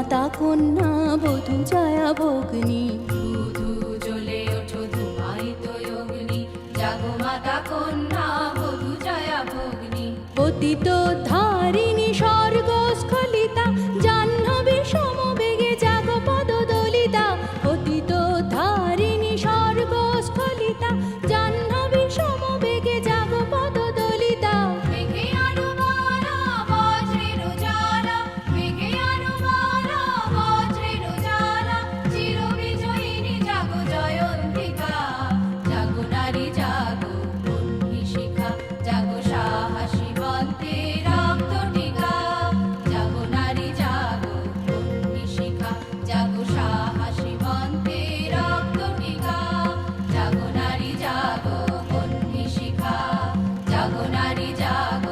মাতা কন্যা বধূ ছায়া ভগ্নী। শুধু জ্বলে ওঠো ধুমায়িত অগ্নি, জাগো মাতা কন্যা বধূ ছায়া ভগ্নী। পতিত ধারিণী স্বর্গস্খলিতা, জাহ্নবী সমবেগে জাগো পদদলিতা। পতিত ধারিণী স্বর্গস্খলিতা, জাহ্নবী সমবেগে জাগো পদদলিতা। মেঘে আনুমানা বজ্রের জ্বালা, মেঘে আনুমানা বজ্রের জ্বালা, চিরবিজয়িনী জাগো জয়ন্তিকা। জাগো নারী জাগো বহ্নি শিখা, জাগো সাহসী বন্তে রক্ত টিকা। জাগো নারী জাগো বহ্নি শিখা, জাগো সাহসী বন্তে রক্ত টিকা। জাগো নারী জাগো বহ্নি শিখা, জাগো নারী জাগো